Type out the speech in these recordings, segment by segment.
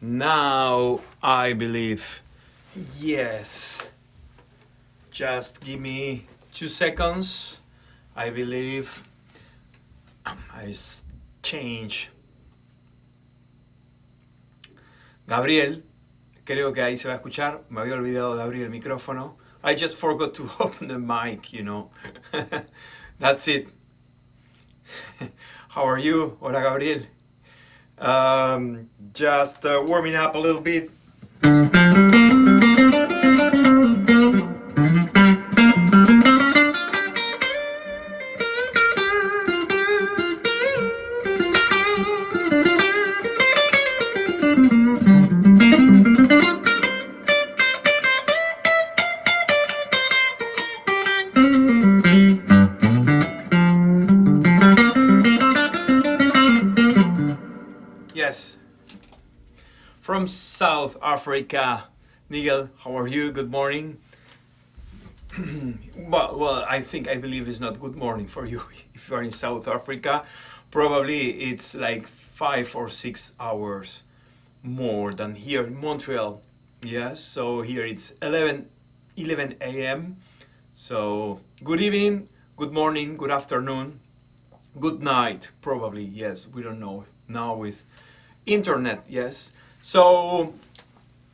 Now I believe, yes. Just give me 2 seconds. I believe I change. Gabriel, creo que ahí se va a escuchar. Me había olvidado de abrir el micrófono. I just forgot to open the mic, you know. That's it. How are you? Hola, Gabriel. Just warming up a little bit. Yes. From South Africa. Nigel, how are you? Good morning. Well, I believe it's not good morning for you if you are in South Africa. Probably it's like 5 or 6 hours more than here in Montreal. Yes, so here it's 11 a.m. So good evening, good morning, good afternoon, good night, probably. Yes, we don't know now with internet. Yes, so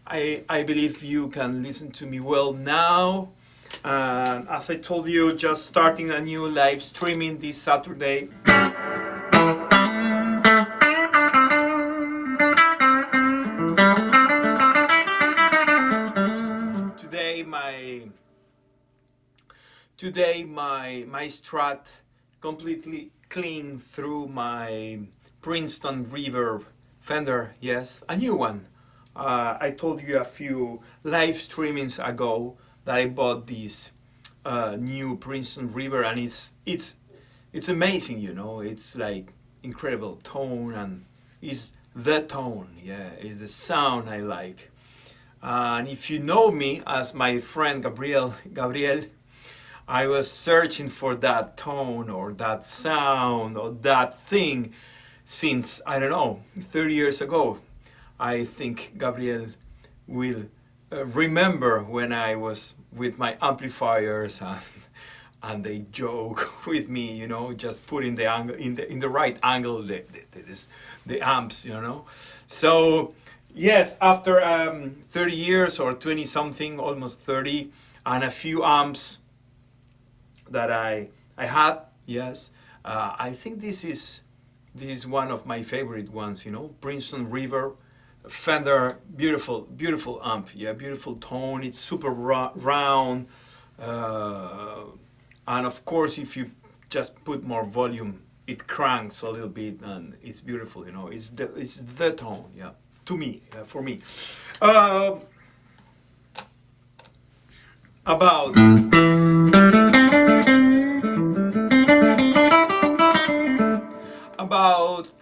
I believe you can listen to me well now. And as I told you, just starting a new live streaming this Saturday. Today my Strat completely clean through my Princeton Reverb Fender. Yes, a new one. I told you a few live streamings ago that I bought this new Princeton Reverb, and it's amazing, you know. It's like incredible tone, and it's the tone. Yeah, it's the sound I like. And if you know me as my friend Gabriel, I was searching for that tone or that sound or that thing since, I don't know, 30 years ago. I think Gabriel will remember when I was with my amplifiers and they joke with me, you know, just putting the angle in the right angle, the amps, you know. So yes, after 30 years or 20 something, almost 30, and a few amps that I had, yes, I think this is one of my favorite ones, you know, Princeton Reverb Fender, beautiful amp, yeah, beautiful tone. It's super round, and of course, if you just put more volume, it cranks a little bit, and it's beautiful, you know. It's the tone, yeah. To me, for me, about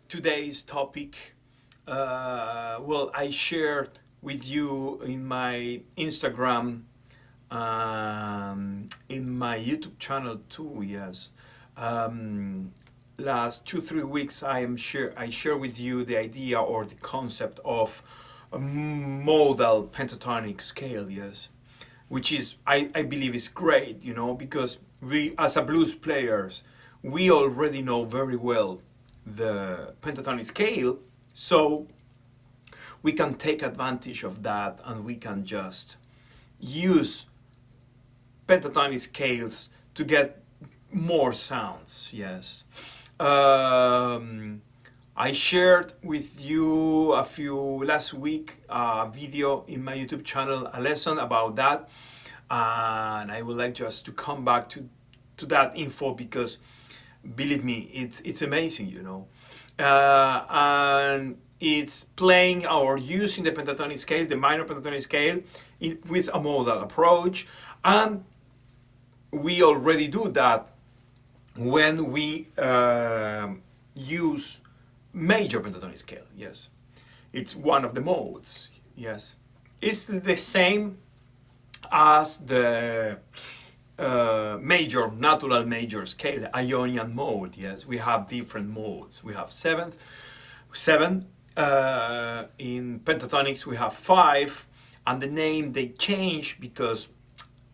today's topic. Well, I shared with you in my Instagram, in my YouTube channel too. Yes, last 2-3 weeks I share with you the idea or the concept of a modal pentatonic scale. Yes, which is I believe is great, you know, because we as a blues players we already know very well the pentatonic scale, so we can take advantage of that and we can just use pentatonic scales to get more sounds. Yes. I shared with you last week a video in my YouTube channel, a lesson about that, and I would like just to come back to that info because believe me, it's amazing, you know. And it's playing or using the pentatonic scale, the minor pentatonic scale, with a modal approach, and we already do that when we use major pentatonic scale. Yes, it's one of the modes. Yes, it's the same as the major, natural major scale, Ionian mode. Yes, we have different modes. We have seven, in pentatonics we have 5, and the name they change because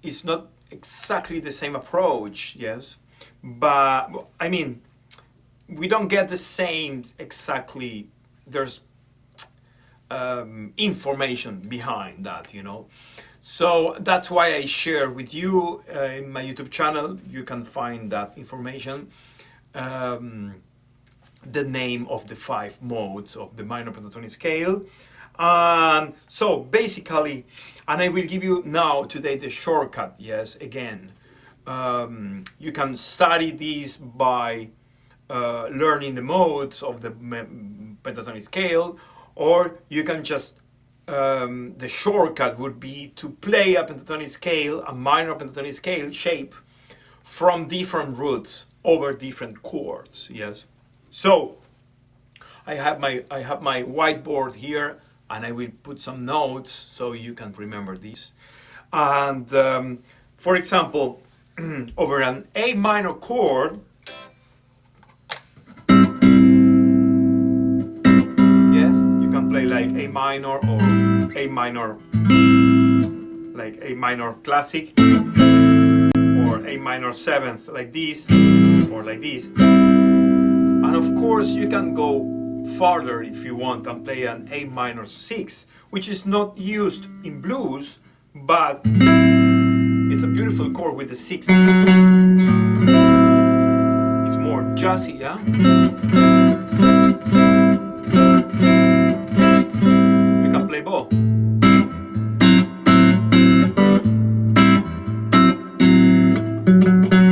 it's not exactly the same approach, yes, but I mean we don't get the same exactly. There's information behind that, you know. So that's why I share with you in my YouTube channel. You can find that information. The name of the 5 modes of the minor pentatonic scale. So basically, and I will give you now today the shortcut, yes, again. You can study this by learning the modes of the pentatonic scale, or you can just, the shortcut would be to play a pentatonic scale, a minor pentatonic scale shape from different roots over different chords, yes. So I have my whiteboard here, and I will put some notes so you can remember this. And for example, over an A minor chord, yes, you can play like A minor or A minor, like A minor classic, or A minor 7th, like this, or like this. And of course you can go farther if you want and play an A minor 6, which is not used in blues, but it's a beautiful chord with the 6. It's more jazzy, yeah? You can play both.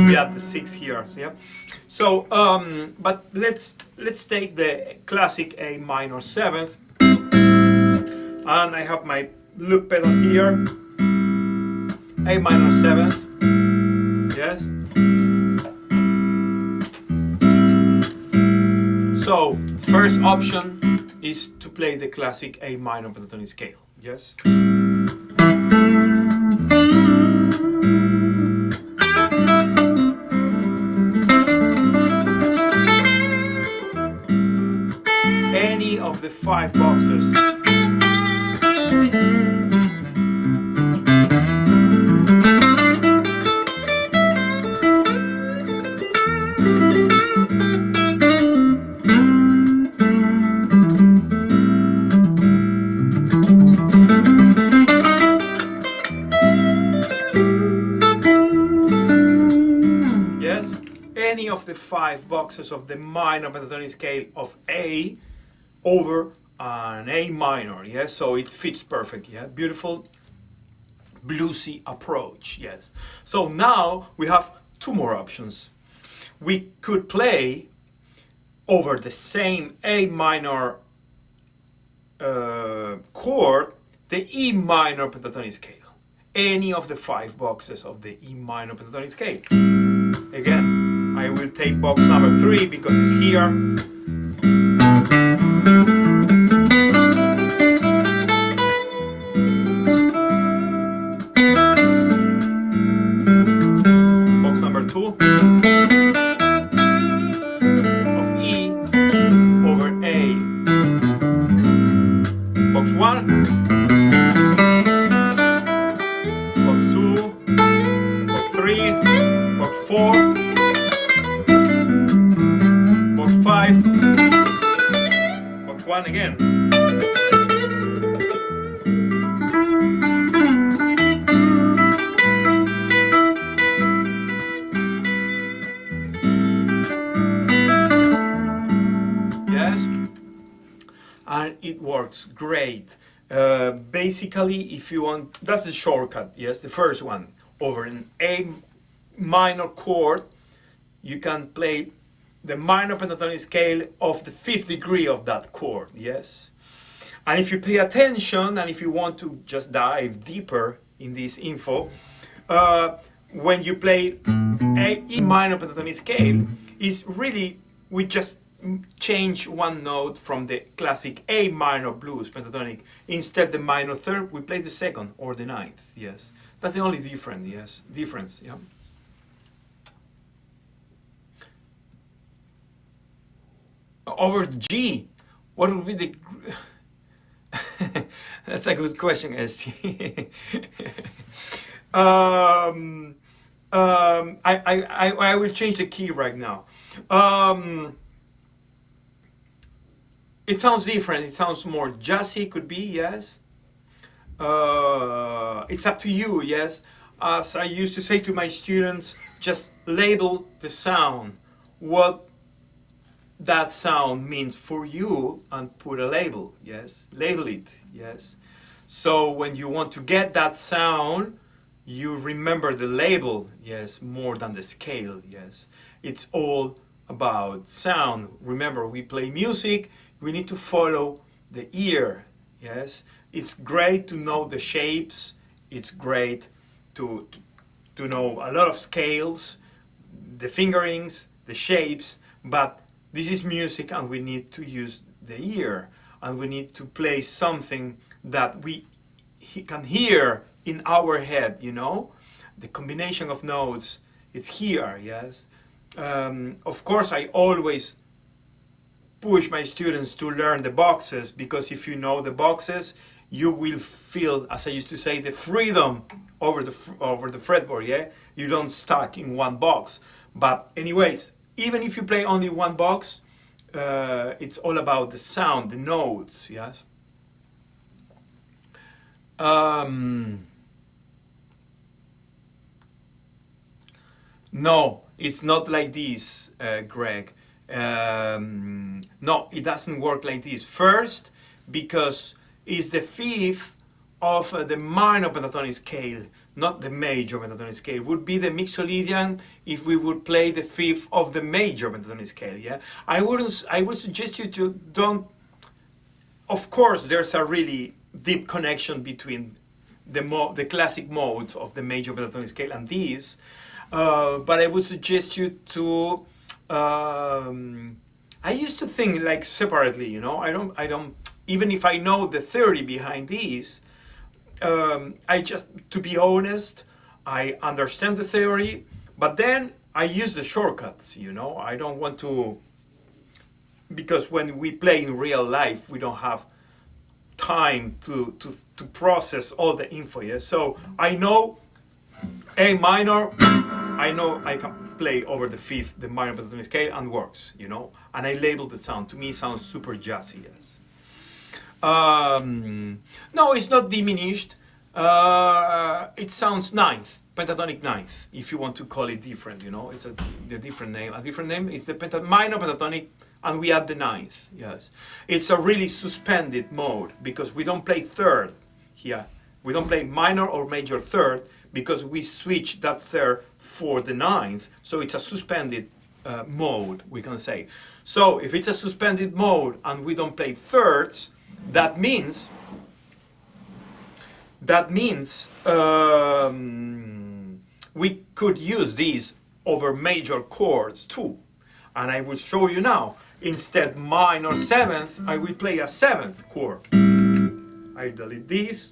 We have the 6 here, yeah? So, but let's take the classic A minor 7th, and I have my loop pedal here, A minor 7th, yes. So, first option is to play the classic A minor pentatonic scale, yes. Any of the 5 boxes. Yes, any of the 5 boxes of the minor pentatonic scale of A over an A minor, yes, so it fits perfect, yeah, beautiful bluesy approach, yes. So now we have 2 more options. We could play over the same A minor chord the E minor pentatonic scale, any of the 5 boxes of the E minor pentatonic scale. Again, I will take box number 3 because it's here. Box number 2 of E over A. Box 1, box 2, box 3, box 4, box 5, box 1 again. Yes, and it works great. Basically, if you want, that's the shortcut, yes, the first one. Over an A minor chord, you can play the minor pentatonic scale of the 5th degree of that chord, yes. And if you pay attention, and if you want to just dive deeper in this info, when you play a E minor pentatonic scale, is really, we just change one note from the classic A minor blues pentatonic. Instead the minor 3rd, we play the 2nd or the 9th, yes. That's the only difference, yes, yeah. Over G, What would be the... That's a good question, ST. I will change the key right now. It sounds different. It sounds more jazzy, could be, yes. It's up to you, yes. As I used to say to my students, just label the sound, what that sound means for you, and put a label, yes. Label it, yes. So when you want to get that sound, you remember the label, yes, more than the scale, yes. It's all about sound. Remember, we play music, we need to follow the ear, yes. It's great to know the shapes, it's great to know a lot of scales, the fingerings, the shapes, but this is music and we need to use the ear, and we need to play something that we can hear in our head, you know? The combination of notes, it's here, yes? Of course, I always push my students to learn the boxes, because if you know the boxes, you will feel, as I used to say, the freedom over the fretboard, yeah? You don't stuck in one box. But anyways, even if you play only one box, it's all about the sound, the notes, yes? No, it's not like this, Greg. No, it doesn't work like this. First, because it's the fifth of the minor pentatonic scale, not the major pentatonic scale. Would be the Mixolydian if we would play the fifth of the major pentatonic scale. Yeah, I would suggest you to don't. Of course, there's a really deep connection between the classic modes of the major pentatonic scale and these, but I would suggest you to. I used to think like separately, you know. I don't. Even if I know the theory behind these, I just, to be honest, I understand the theory, but then I use the shortcuts, you know. I don't want to, because when we play in real life, we don't have time to process all the info, yeah? So I know A minor, I know I can play over the fifth, the minor pentatonic scale, and works, you know. And I label the sound. To me, it sounds super jazzy, yes. No, it's not diminished. It sounds ninth, pentatonic ninth, if you want to call it different, you know. It's the different name. A different name is the minor pentatonic, and we add the ninth, yes. It's a really suspended mode, because we don't play third here. We don't play minor or major third, because we switch that third for the ninth. So it's a suspended mode, we can say. So if it's a suspended mode and we don't play thirds, that means we could use these over major chords too. And I will show you now. Instead minor seventh, I will play a seventh chord. I delete this.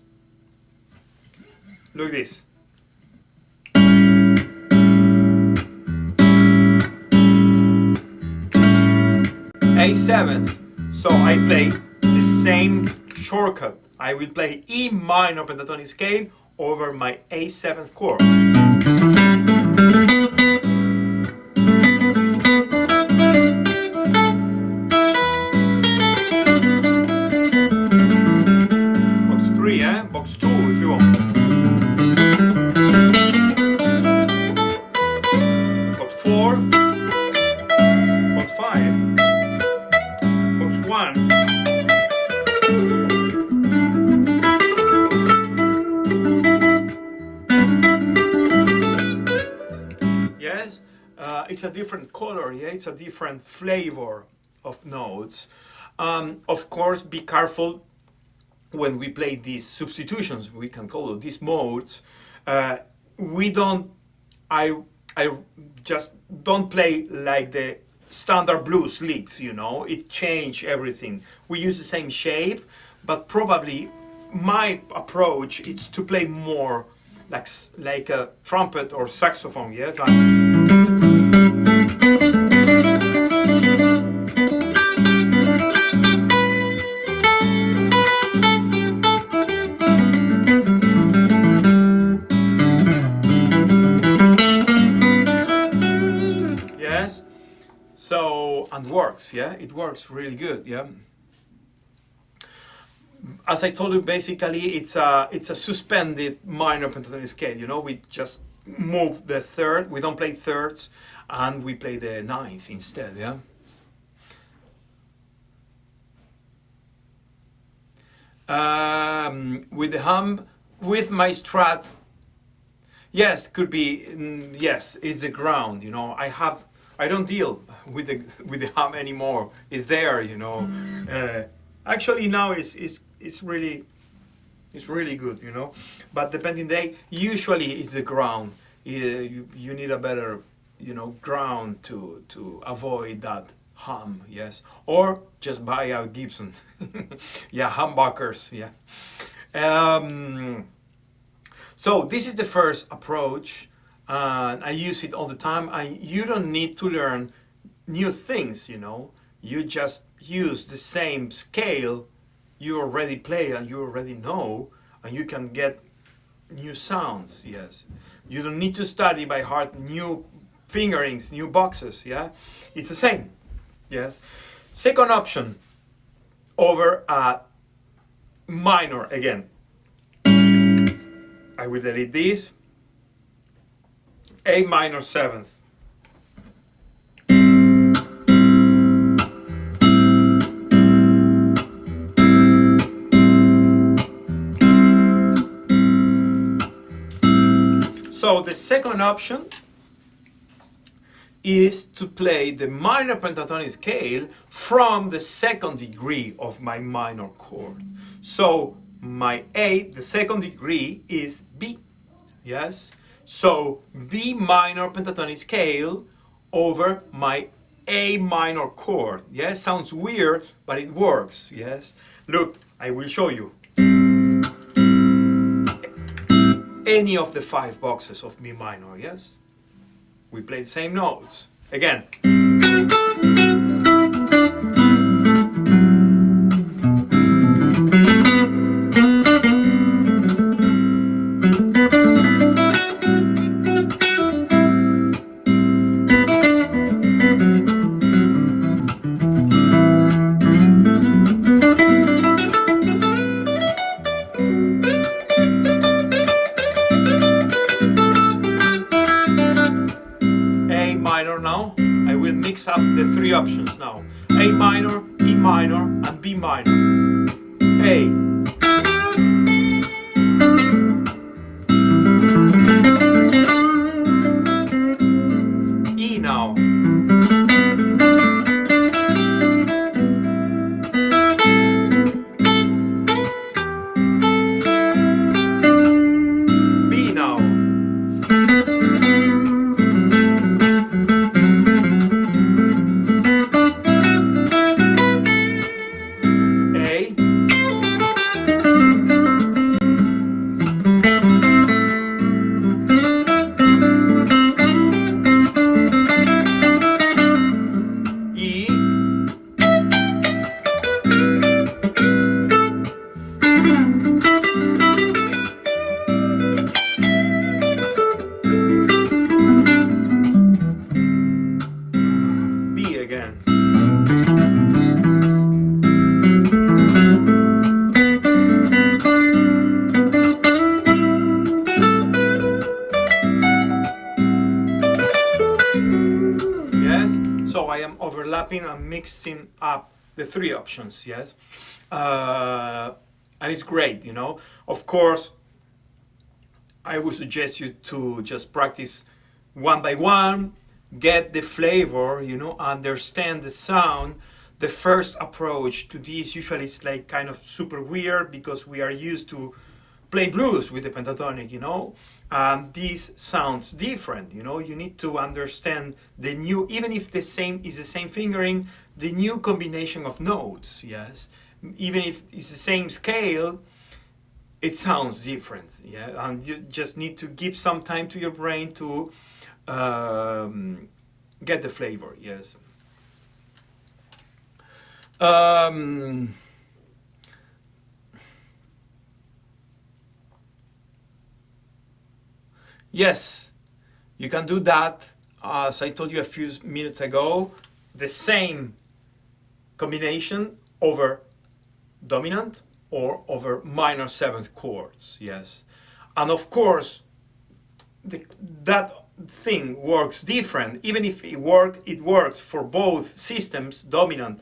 Look at this. A seventh. So I play the same shortcut. I will play E minor pentatonic scale over my A seventh chord. Box 3, eh? Box 2 if you want. Box 4. Box 5. Box 1. Yes, it's a different color, yeah, it's a different flavor of notes. Of course, be careful when we play these substitutions, we can call it these modes. I just don't play like the standard blues licks, you know, it changed everything. We use the same shape, but probably my approach is to play more like a trumpet or saxophone, yes? and works, yeah? It works really good, yeah? As I told you, basically, it's a suspended minor pentatonic scale, you know? We just move the third, we don't play thirds, and we play the ninth instead, yeah? With the hum, with my Strat, yes, could be, yes, it's the ground, you know. I don't deal with the hum anymore. It's there, you know. Actually, now it's really good, you know. But depending day, usually it's the ground. You need a better, you know, ground to avoid that hum, yes. Or just buy a Gibson. Yeah, humbuckers, yeah. So this is the first approach, and I use it all the time. You don't need to learn new things, you know. You just use the same scale you already play and you already know, and you can get new sounds, yes. You don't need to study by heart new fingerings, new boxes, yeah. It's the same, yes. Second option, over a minor again. I will delete this. A minor seventh. So the second option is to play the minor pentatonic scale from the second degree of my minor chord. So my A, the second degree is B, yes? So B minor pentatonic scale over my A minor chord, yes? Sounds weird, but it works, yes? Look, I will show you. Any of the 5 boxes of B minor, yes? We play the same notes. Again. Now I will mix up the 3 options now. A minor, E minor, and B minor. A. E now. B now. So I am overlapping and mixing up the 3 options, yes? And it's great, you know? Of course, I would suggest you to just practice one by one, get the flavor, you know, understand the sound. The first approach to this usually is like kind of super weird because we are used to play blues with the pentatonic, you know, and this sounds different, you know. You need to understand the new, even if the same is the same fingering, the new combination of notes, yes. Even if it's the same scale, it sounds different, yeah. And you just need to give some time to your brain to get the flavor, yes. Yes, you can do that. As I told you a few minutes ago, the same combination over dominant or over minor seventh chords, yes. And of course, that thing works different. Even if it works for both systems, dominant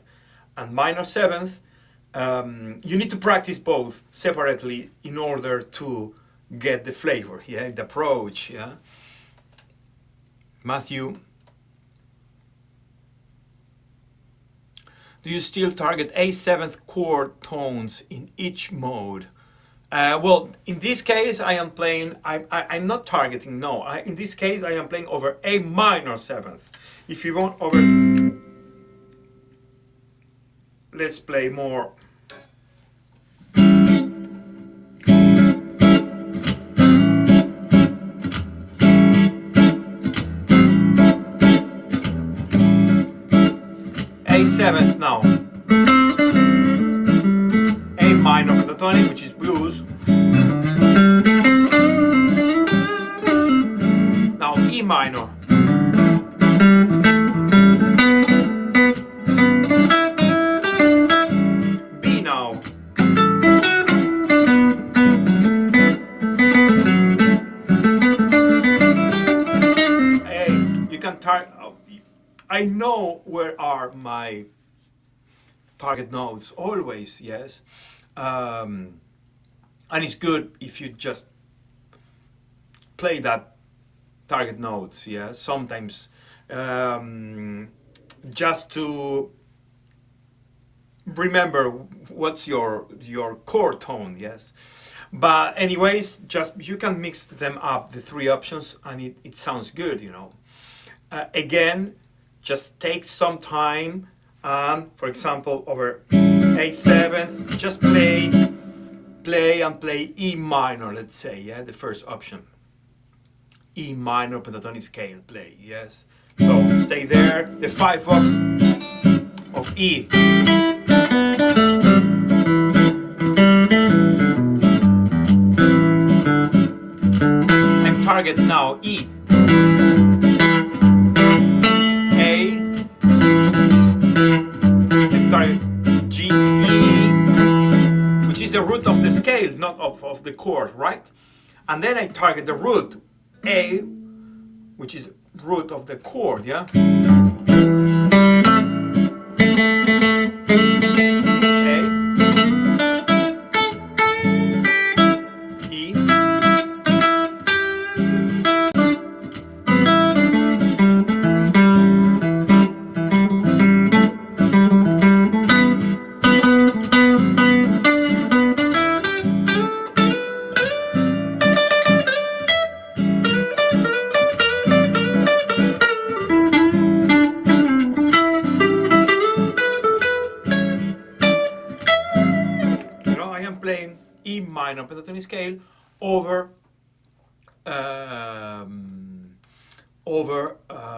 and minor seventh. You need to practice both separately in order to get the flavor, yeah, the approach, yeah. Matthew, do you still target A7th chord tones in each mode? Well, in this case, I am playing, I'm not targeting, no. In this case, I am playing over A minor 7th. If you want over, let's play more. A7th now. A minor pentatonic, which is blues. Now E minor. B now. A, you can target. I know where are my target notes always, yes. And it's good if you just play that target notes, yeah. Sometimes just to remember what's your chord tone, yes. But anyways, just you can mix them up, the three options, and it sounds good, you know. Again, just take some time and, for example, over A7th, just play E minor, let's say, yeah, the first option. E minor pentatonic scale play, yes. So stay there, the 5 octaves of E. I'm target now E. G, E, which is the root of the scale, not of the chord, right? And then I target the root, A, which is root of the chord, yeah? A, E, playing E minor pentatonic scale over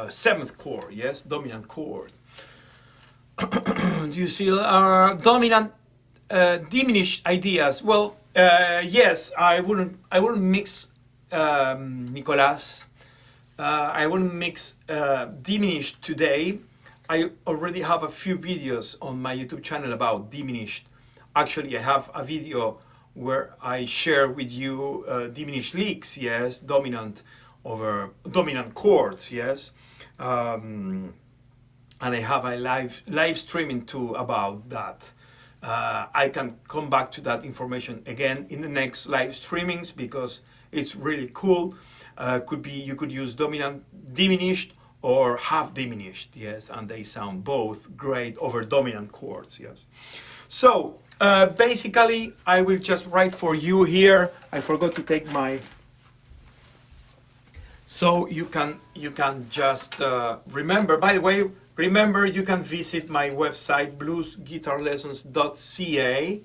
seventh chord, yes, dominant chord. Do you see dominant diminished ideas? Well, yes, I wouldn't mix Nicolas. I wouldn't mix diminished today. I already have a few videos on my YouTube channel about diminished. Actually, I have a video where I share with you diminished licks, yes, dominant over dominant chords, yes, and I have a live streaming too about that. I can come back to that information again in the next live streamings because it's really cool. Could be you could use dominant diminished or half diminished, yes, and they sound both great over dominant chords, yes. So basically, I will just write for you here. I forgot to take my. So you can just remember. By the way, remember you can visit my website bluesguitarlessons.ca.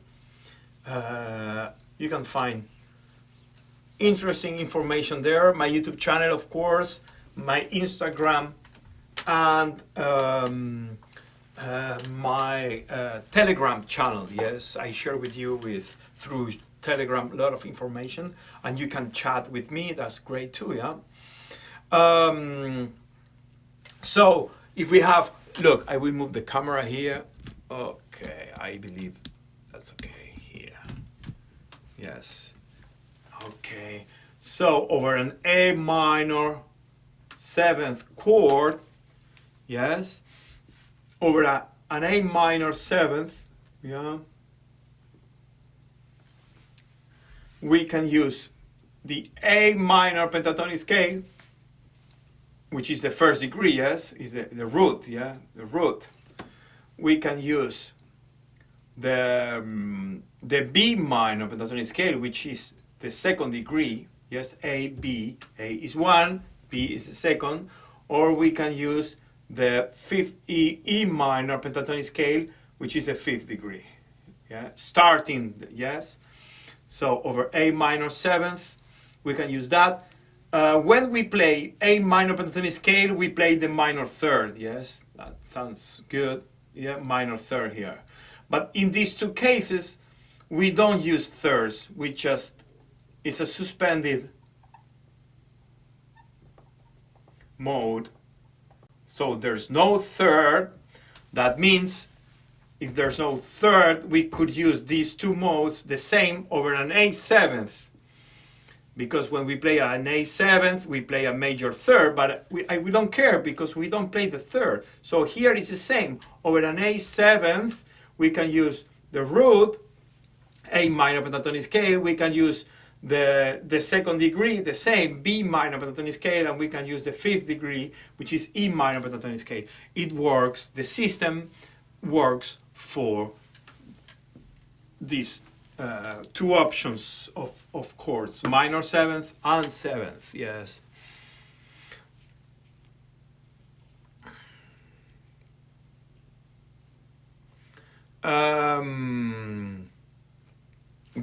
You can find interesting information there. My YouTube channel, of course, my Instagram, and my Telegram channel. Yes, I share with you through Telegram a lot of information, and you can chat with me. That's great too, yeah. So if we have look, I will move the camera here. Okay, I believe that's okay here. Yes. Okay. So over an A minor 7th chord, yes, over an A minor 7th, yeah, we can use the A minor pentatonic scale, which is the first degree, yes, is the root, yeah, the root. We can use the B minor pentatonic scale, which is the second degree, yes, A, B, A is 1, B is the second, or we can use the fifth E minor pentatonic scale, which is the 5th degree, yeah, starting, yes. So over A minor 7th, we can use that. When we play A minor pentatonic scale, we play the minor 3rd, yes, that sounds good, yeah, minor 3rd here. But in these two cases, we don't use thirds, we just, it's a suspended mode. So there's no third. That means if there's no third, we could use these two modes the same over an A7th. Because when we play an A7th, we play a major third, but we don't care because we don't play the third. So here it's the same. Over an A7th, we can use the root, A minor pentatonic scale, we can use the second degree, the same, B minor pentatonic scale, and we can use the 5th degree, which is E minor pentatonic scale. It works, the system works for these two options of chords, minor 7th and 7th, yes.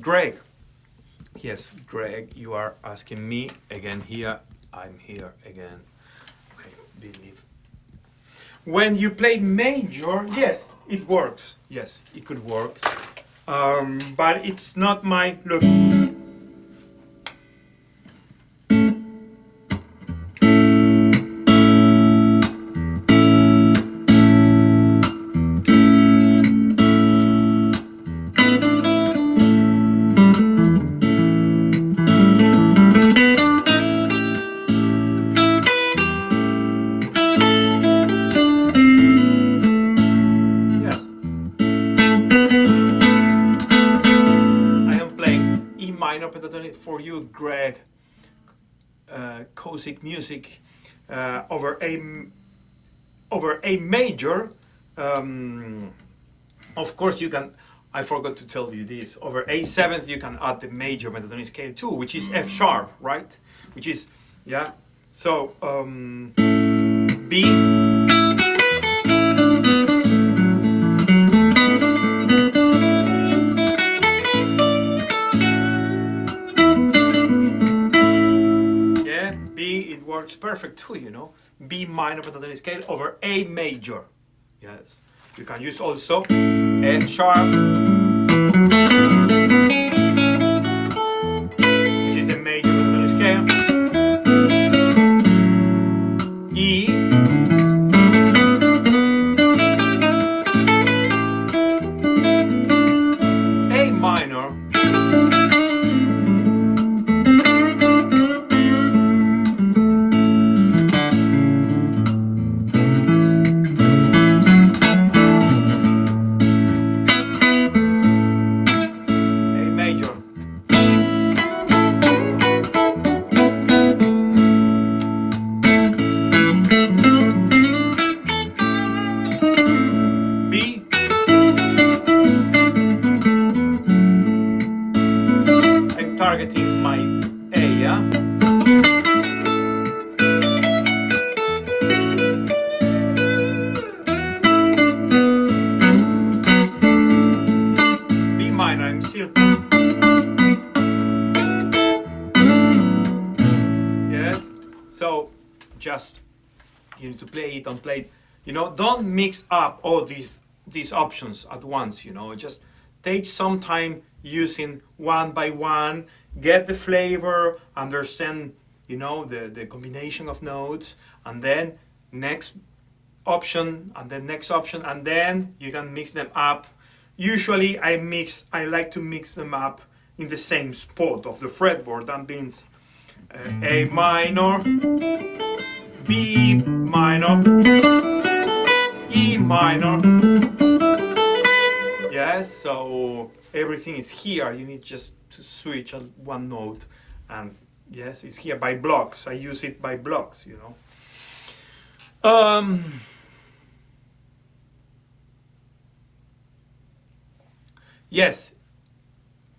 Greg, yes, Greg, you are asking me again here. I'm here again. Okay, believe. When you play major, yes, it works. Yes, it could work. But it's not my look. Pentatonic for you, Greg. Cosmic music over a major. Of course, you can. I forgot to tell you this. Over A7th, you can add the major pentatonic scale too, which is F sharp, right? Which is, yeah. So B. It works perfect too, you know. B minor pentatonic scale over A major. Yes. You can use also F sharp, which is a major pentatonic scale. E. A minor. Targeting my A, yeah? B minor, I'm still. Yes? So, just, you need to play it, unplay it. You know, don't mix up all these options at once, you know, just take some time using one by one, get the flavor, understand, you know, the combination of notes, and then next option and the next option, and then you can mix them up. Usually I like to mix them up in the same spot of the fretboard. That means A minor, B minor, E minor. Yes, so everything is here. You need just to switch one note, and yes, it's here by blocks. I use it by blocks, you know.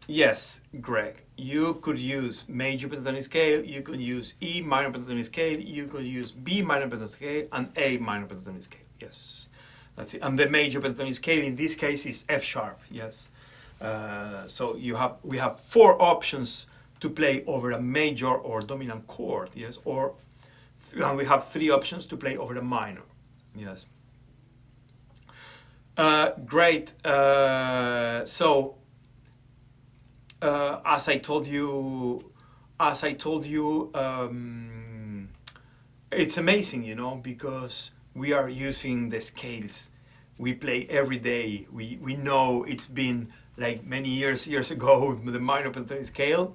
Yes, Greg. You could use major pentatonic scale, you could use E minor pentatonic scale, you could use B minor pentatonic scale, and A minor pentatonic scale. Yes, that's it. And the major pentatonic scale in this case is F sharp. Yes. So we have 4 options to play over a major or dominant chord. Yes, and we have 3 options to play over a minor. Yes. Great. So as I told you, it's amazing, you know, because we are using the scales we play every day. We know it's been like many years ago, the minor pentatonic scale.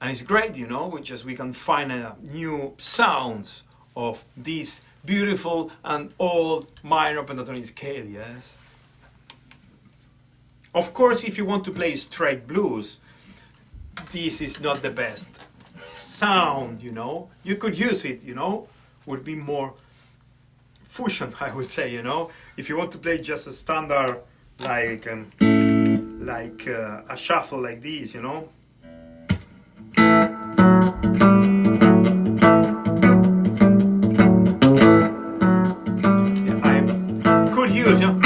And it's great, you know, we can find new sounds of this beautiful and old minor pentatonic scale. Yes. Of course, if you want to play straight blues, this is not the best sound, you know. You could use it, you know, would be more fusion, I would say, you know. If you want to play just a standard, like a shuffle like this, you know. Yeah, I could use, you know.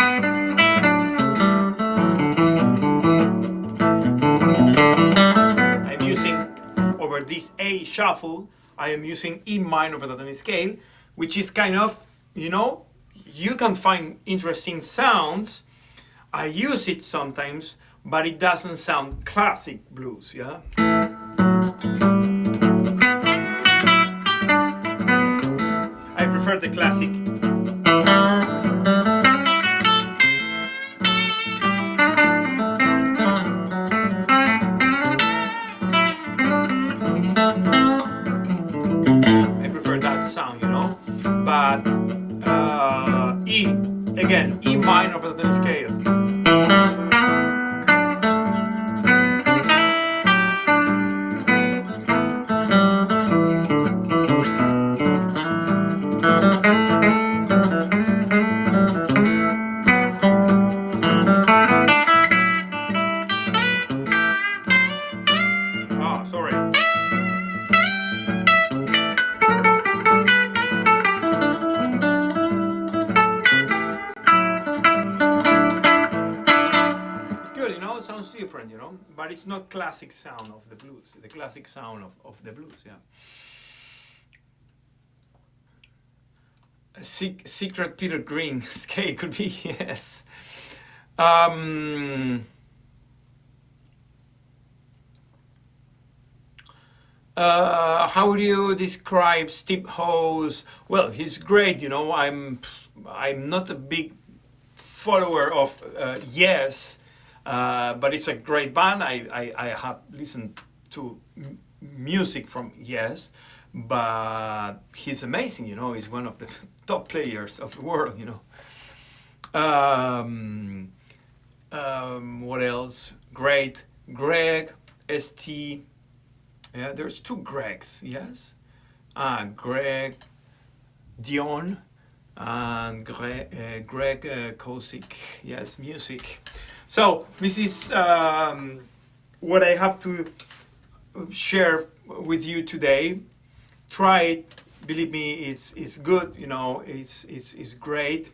I'm using over this A shuffle, I am using E minor pentatonic scale, which is kind of, you know, you can find interesting sounds. I use it sometimes, but it doesn't sound classic blues, yeah? I prefer the classic. I prefer that sound, you know? But E, again, E minor pentatonic scale. Different, you know, but it's not classic sound of the blues. The classic sound of the blues, yeah. A secret Peter Green scale could be, yes. How do you describe Steve Howe's? Well, he's great, you know. I'm not a big follower of Yes. But it's a great band. I have listened to music from Yes, but he's amazing, you know. He's one of the top players of the world, you know. What else? Great. Greg, ST. Yeah, there's 2 Gregs, yes. Greg Dion and Greg Kosick, yes, music. So this is what I have to share with you today. Try it. Believe me, it's good. You know, it's great,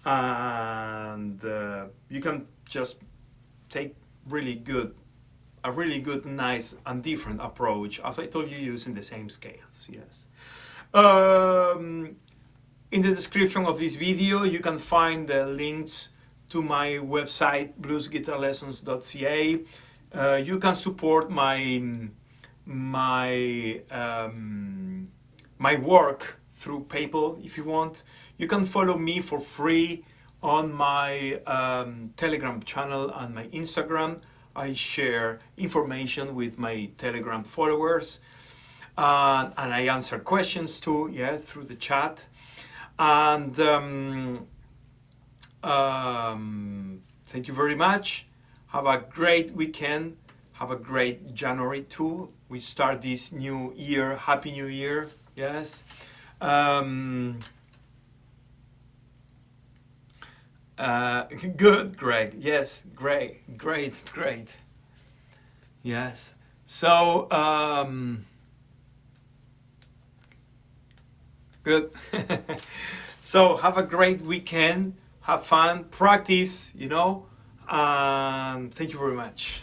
and you can just take a really good, nice, and different approach. As I told you, using the same scales. Yes. In the description of this video, you can find the links to my website, bluesguitarlessons.ca. You can support my work through PayPal if you want. You can follow me for free on my Telegram channel and my Instagram. I share information with my Telegram followers, and I answer questions too, yeah, through the chat. And thank you very much. Have a great weekend. Have a great January too. We start this new year. Happy New Year. Yes. Good, Greg. Yes, great. Yes. So, good. So, have a great weekend. Have fun. Practice, and thank you very much.